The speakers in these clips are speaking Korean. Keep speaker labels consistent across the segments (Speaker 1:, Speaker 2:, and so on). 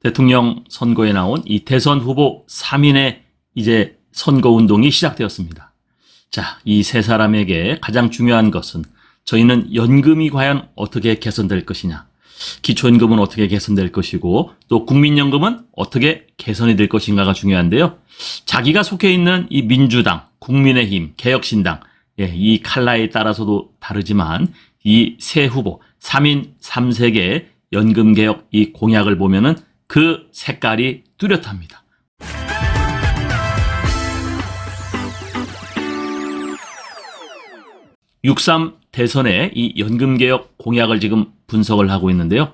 Speaker 1: 대통령 선거에 나온 이 대선 후보 3인의 이제 선거 운동이 시작되었습니다. 자, 이 세 사람에게 가장 중요한 것은 저희는 연금이 과연 어떻게 개선될 것이냐, 기초연금은 어떻게 개선될 것이고 또 국민연금은 어떻게 개선이 될 것인가가 중요한데요. 자기가 속해 있는 이 민주당, 국민의힘, 개혁신당, 이 컬러에 따라서도 다르지만 이 세 후보 3인 3색의 연금개혁 이 공약을 보면은 그 색깔이 뚜렷합니다. (6.3) 대선의 이 연금개혁 공약을 지금 분석을 하고 있는데요.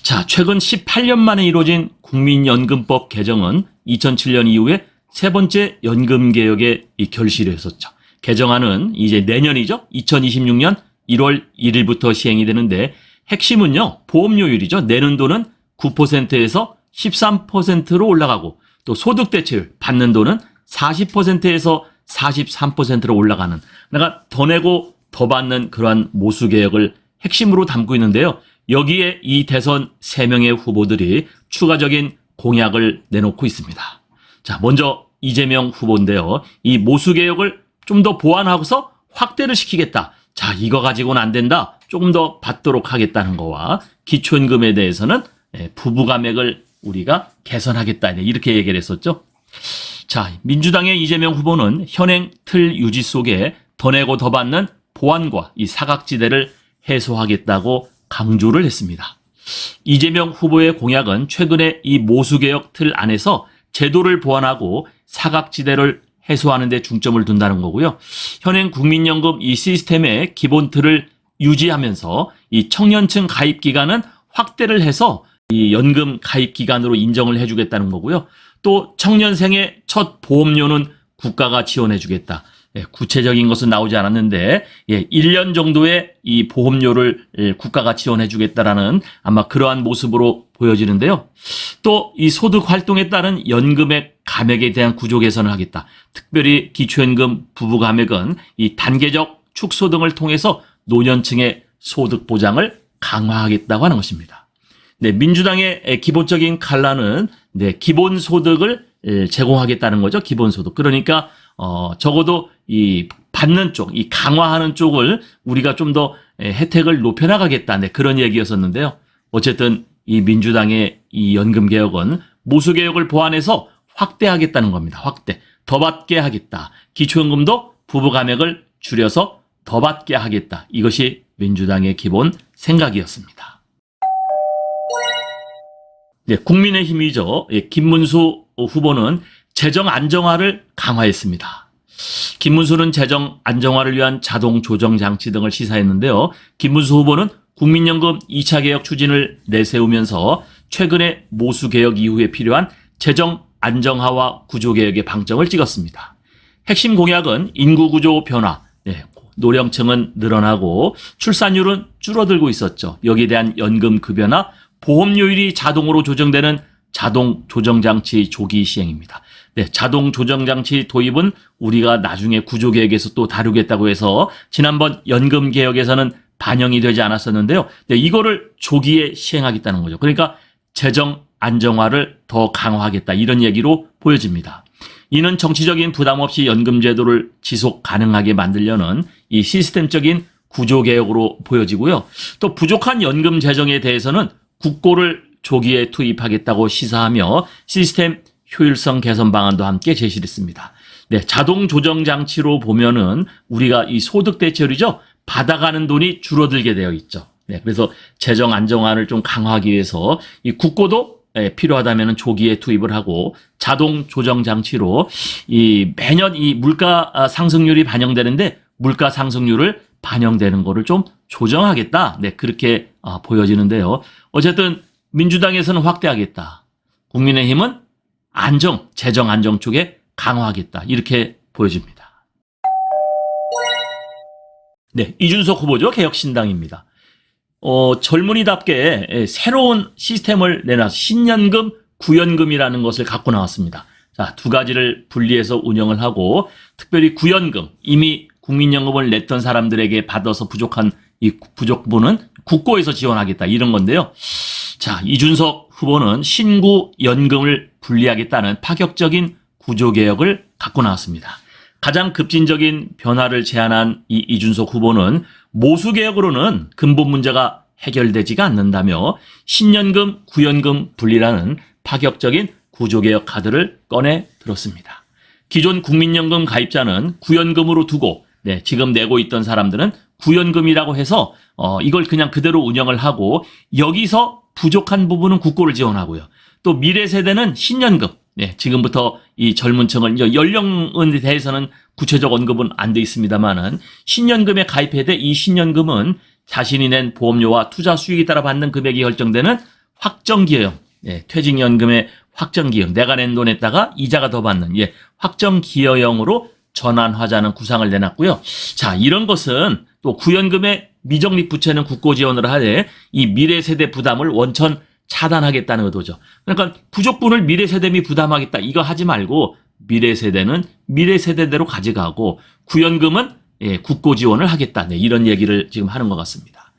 Speaker 1: 자, 최근 18년 만에 이루어진 국민연금법 개정은 2007년 이후에 세 번째 연금개혁의 이 결실을 했었죠. 개정안은 이제 내년이죠. 2026년 1월 1일부터 시행이 되는데 핵심은요, 보험료율이죠. 내는 돈은 9%에서 13%로 올라가고 또 소득대체율 받는 돈은 40%에서 43%로 올라가는, 내가 더 내고 더 받는 그러한 모수개혁을 핵심으로 담고 있는데요. 여기에 이 대선 3명의 후보들이 추가적인 공약을 내놓고 있습니다. 자, 먼저 이재명 후보인데요. 이 모수개혁을 좀 더 보완하고서 확대를 시키겠다. 자, 이거 가지고는 안 된다. 조금 더 받도록 하겠다는 거와 기초연금에 대해서는 부부감액을 우리가 개선하겠다. 이렇게 얘기를 했었죠. 자, 민주당의 이재명 후보는 현행 틀 유지 속에 더 내고 더 받는 보완과 이 사각지대를 해소하겠다고 강조를 했습니다. 이재명 후보의 공약은 최근에 이 모수개혁 틀 안에서 제도를 보완하고 사각지대를 해소하는 데 중점을 둔다는 거고요. 현행 국민연금 이 시스템의 기본 틀을 유지하면서 이 청년층 가입 기간은 확대를 해서 이 연금 가입 기간으로 인정을 해주겠다는 거고요. 또 청년생의 첫 보험료는 국가가 지원해 주겠다. 구체적인 것은 나오지 않았는데 1년 정도의 이 보험료를 국가가 지원해 주겠다라는 아마 그러한 모습으로 보여지는데요. 또 이 소득 활동에 따른 연금액 감액에 대한 구조 개선을 하겠다. 특별히 기초연금 부부 감액은 이 단계적 축소 등을 통해서 노년층의 소득 보장을 강화하겠다고 하는 것입니다. 네, 민주당의 기본적인 컬러는 기본소득을 제공하겠다는 거죠. 기본소득. 그러니까 적어도 이 받는 쪽, 이 강화하는 쪽을 우리가 좀 더 혜택을 높여나가겠다. 네, 그런 얘기였었는데요. 어쨌든 이 민주당의 이 연금개혁은 모수개혁을 보완해서 확대하겠다는 겁니다. 확대. 더 받게 하겠다. 기초연금도 부부감액을 줄여서 더 받게 하겠다. 이것이 민주당의 기본 생각이었습니다. 네, 국민의힘이죠. 김문수 후보는 재정 안정화를 강화했습니다. 김문수는 재정 안정화를 위한 자동 조정 장치 등을 시사했는데요. 김문수 후보는 국민연금 2차 개혁 추진을 내세우면서 최근의 모수개혁 이후에 필요한 재정 안정화와 구조개혁의 방점을 찍었습니다. 핵심 공약은 인구구조 변화, 노령층은 늘어나고 출산율은 줄어들고 있었죠. 여기에 대한 연금급여나 보험료율이 자동으로 조정되는 자동 조정장치 조기 시행입니다. 네, 자동 조정장치 도입은 우리가 나중에 구조개혁에서 또 다루겠다고 해서 지난번 연금개혁에서는 반영이 되지 않았었는데요. 네, 이거를 조기에 시행하겠다는 거죠. 그러니까 재정 안정화를 더 강화하겠다, 이런 얘기로 보여집니다. 이는 정치적인 부담 없이 연금제도를 지속 가능하게 만들려는 이 시스템적인 구조개혁으로 보여지고요. 또 부족한 연금 재정에 대해서는 국고를 조기에 투입하겠다고 시사하며 시스템 효율성 개선 방안도 함께 제시를 했습니다. 네, 자동 조정 장치로 보면은 우리가 이 소득 대체율이죠. 받아가는 돈이 줄어들게 되어 있죠. 네, 그래서 재정 안정화를 좀 강화하기 위해서 이 국고도 필요하다면 조기에 투입을 하고 자동 조정 장치로 이 매년 이 물가 상승률이 반영되는데 물가 상승률을 반영되는 거를 좀 조정하겠다. 네, 그렇게 보여지는데요. 어쨌든 민주당에서는 확대하겠다. 국민의힘은 재정 안정 쪽에 강화하겠다. 이렇게 보여집니다. 네, 이준석 후보죠. 개혁신당입니다. 젊은이답게 새로운 시스템을 내놔서 신연금, 구연금이라는 것을 갖고 나왔습니다. 자, 두 가지를 분리해서 운영을 하고 특별히 구연금, 이미 국민연금을 냈던 사람들에게 받아서 부족한 이 부족분은 국고에서 지원하겠다, 이런 건데요. 자, 이준석 후보는 신구 연금을 분리하겠다는 파격적인 구조개혁을 갖고 나왔습니다. 가장 급진적인 변화를 제안한 이 이준석 후보는 모수개혁으로는 근본 문제가 해결되지가 않는다며 신연금, 구연금 분리라는 파격적인 구조개혁 카드를 꺼내 들었습니다. 기존 국민연금 가입자는 구연금으로 두고 지금 내고 있던 사람들은 구연금이라고 해서 이걸 그냥 그대로 운영을 하고 여기서 부족한 부분은 국고를 지원하고요. 또 미래 세대는 신연금, 지금부터 이 젊은 층은 연령에 대해서는 구체적 언급은 안 돼 있습니다만은 신연금에 가입해야 돼. 이 신연금은 자신이 낸 보험료와 투자 수익에 따라 받는 금액이 결정되는 확정기여형, 퇴직연금의 확정기여형, 내가 낸 돈에다가 이자가 더 받는 확정기여형으로 전환하자는 구상을 내놨고요. 자, 이런 것은 또 구연금의 미적립 부채는 국고 지원을 하되 이 미래 세대 부담을 원천 차단하겠다는 의도죠. 그러니까 부족분을 미래 세대미 부담하겠다 이거 하지 말고 미래 세대는 미래 세대대로 가져가고 구연금은 국고 지원을 하겠다. 이런 얘기를 지금 하는 것 같습니다.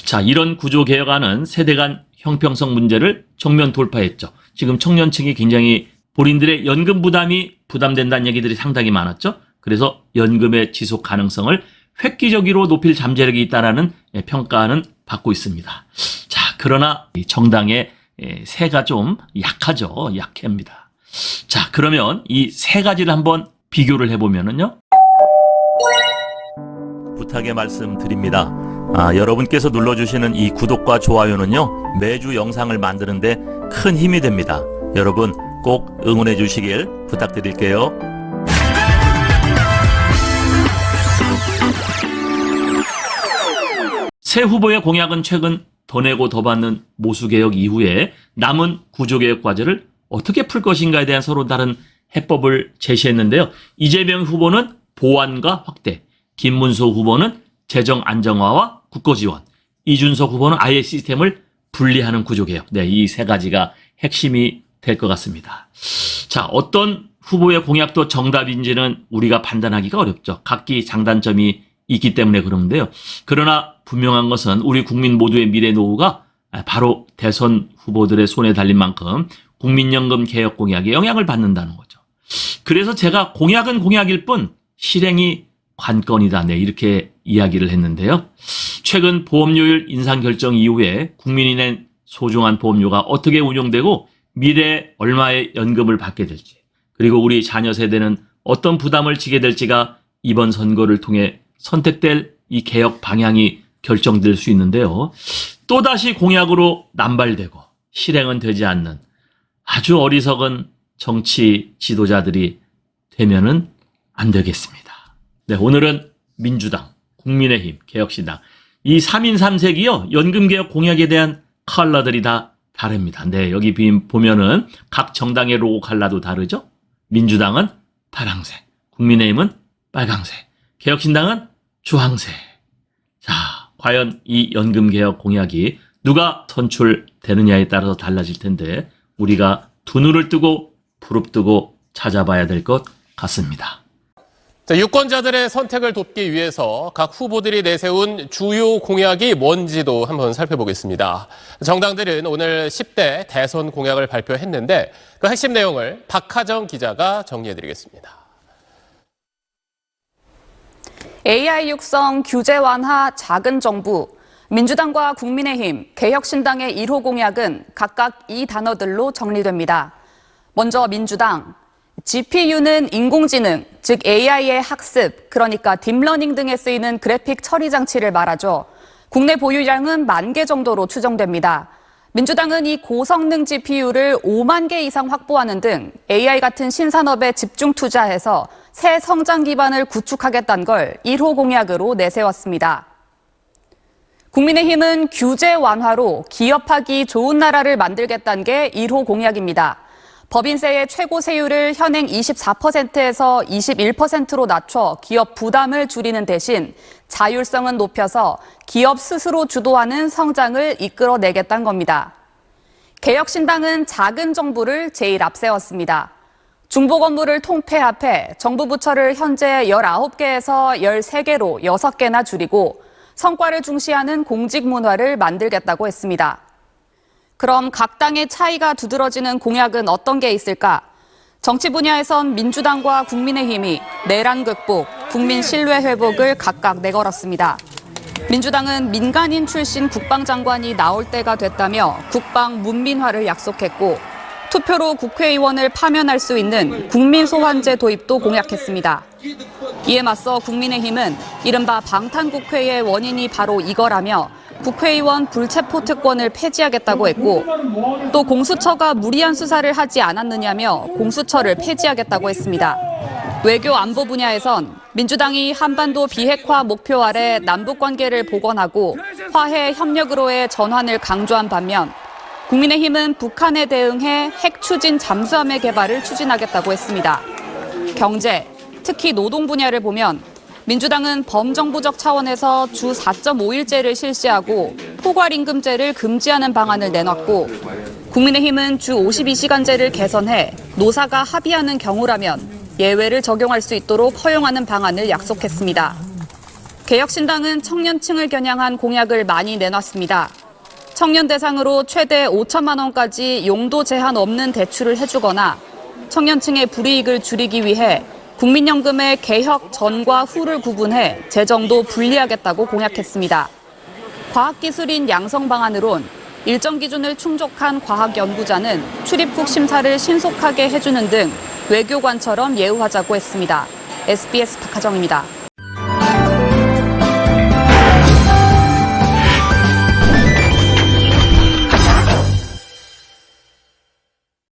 Speaker 1: 자, 이런 구조 개혁안은 세대 간 형평성 문제를 정면 돌파했죠. 지금 청년층이 굉장히 본인들의 연금 부담이 부담된다는 얘기들이 상당히 많았죠. 그래서 연금의 지속 가능성을 획기적으로 높일 잠재력이 있다라는 평가는 받고 있습니다. 자, 그러나 이 정당의 세가 좀 약하죠. 약합니다. 자, 그러면 이 세 가지를 한번 비교를 해보면은요.
Speaker 2: 부탁의 말씀 드립니다. 여러분께서 눌러주시는 이 구독과 좋아요는요, 매주 영상을 만드는데 큰 힘이 됩니다. 여러분 꼭 응원해 주시길 부탁드릴게요.
Speaker 1: 새 후보의 공약은 최근 더 내고 더 받는 모수개혁 이후에 남은 구조개혁 과제를 어떻게 풀 것인가에 대한 서로 다른 해법을 제시했는데요. 이재명 후보는 보완과 확대, 김문수 후보는 재정 안정화와 국고 지원, 이준석 후보는 아예 시스템을 분리하는 구조개혁. 이 세 가지가 핵심이 될 것 같습니다. 자, 어떤 후보의 공약도 정답인지는 우리가 판단하기가 어렵죠. 각기 장단점이 있기 때문에 그런데요. 그러나 분명한 것은 우리 국민 모두의 미래 노후가 바로 대선 후보들의 손에 달린 만큼 국민연금 개혁 공약에 영향을 받는다는 거죠. 그래서 제가 공약은 공약일 뿐 실행이 관건이다. 이렇게 이야기를 했는데요. 최근 보험료율 인상 결정 이후에 국민이 낸 소중한 보험료가 어떻게 운용되고 미래에 얼마의 연금을 받게 될지, 그리고 우리 자녀 세대는 어떤 부담을 지게 될지가 이번 선거를 통해 선택될 이 개혁 방향이 결정될 수 있는데요. 또다시 공약으로 남발되고 실행은 되지 않는 아주 어리석은 정치 지도자들이 되면은 안 되겠습니다. 오늘은 민주당, 국민의힘, 개혁신당 이 3인 3색이요. 연금개혁 공약에 대한 컬러들이 다 다릅니다. 여기 보면은 각 정당의 로고 컬러도 다르죠. 민주당은 파랑색, 국민의힘은 빨강색, 개혁신당은 주황색. 자, 과연 이 연금개혁 공약이 누가 선출되느냐에 따라서 달라질 텐데 우리가 두 눈을 뜨고 부릅뜨고 찾아봐야 될 것 같습니다.
Speaker 3: 자, 유권자들의 선택을 돕기 위해서 각 후보들이 내세운 주요 공약이 뭔지도 한번 살펴보겠습니다. 정당들은 오늘 10대 대선 공약을 발표했는데 그 핵심 내용을 박하정 기자가 정리해드리겠습니다.
Speaker 4: AI 육성 규제 완화 작은 정부, 민주당과 국민의힘, 개혁신당의 1호 공약은 각각 이 단어들로 정리됩니다. 먼저 민주당, GPU는 인공지능, 즉 AI의 학습, 그러니까 딥러닝 등에 쓰이는 그래픽 처리 장치를 말하죠. 국내 보유량은 10,000개 정도로 추정됩니다. 민주당은 이 고성능 GPU를 5만 개 이상 확보하는 등 AI 같은 신산업에 집중 투자해서 새 성장 기반을 구축하겠다는 걸 1호 공약으로 내세웠습니다. 국민의힘은 규제 완화로 기업하기 좋은 나라를 만들겠다는 게 1호 공약입니다. 법인세의 최고 세율을 현행 24%에서 21%로 낮춰 기업 부담을 줄이는 대신 자율성은 높여서 기업 스스로 주도하는 성장을 이끌어내겠다는 겁니다. 개혁신당은 작은 정부를 제일 앞세웠습니다. 중복 업무를 통폐합해 정부 부처를 현재 19개에서 13개로 6개나 줄이고 성과를 중시하는 공직 문화를 만들겠다고 했습니다. 그럼 각 당의 차이가 두드러지는 공약은 어떤 게 있을까? 정치 분야에선 민주당과 국민의힘이 내란 극복, 국민 신뢰 회복을 각각 내걸었습니다. 민주당은 민간인 출신 국방장관이 나올 때가 됐다며 국방 문민화를 약속했고 투표로 국회의원을 파면할 수 있는 국민소환제 도입도 공약했습니다. 이에 맞서 국민의힘은 이른바 방탄국회의 원인이 바로 이거라며 국회의원 불체포 특권을 폐지하겠다고 했고 또 공수처가 무리한 수사를 하지 않았느냐며 공수처를 폐지하겠다고 했습니다. 외교 안보 분야에선 민주당이 한반도 비핵화 목표 아래 남북관계를 복원하고 화해 협력으로의 전환을 강조한 반면 국민의힘은 북한에 대응해 핵 추진 잠수함의 개발을 추진하겠다고 했습니다. 경제, 특히 노동 분야를 보면 민주당은 범정부적 차원에서 주 4.5일제를 실시하고 포괄임금제를 금지하는 방안을 내놨고 국민의힘은 주 52시간제를 개선해 노사가 합의하는 경우라면 예외를 적용할 수 있도록 허용하는 방안을 약속했습니다. 개혁신당은 청년층을 겨냥한 공약을 많이 내놨습니다. 청년 대상으로 최대 5천만 원까지 용도 제한 없는 대출을 해주거나 청년층의 불이익을 줄이기 위해 국민연금의 개혁 전과 후를 구분해 재정도 분리하겠다고 공약했습니다. 과학기술인 양성 방안으론 일정 기준을 충족한 과학연구자는 출입국 심사를 신속하게 해주는 등 외교관처럼 예우하자고 했습니다. SBS 박하정입니다.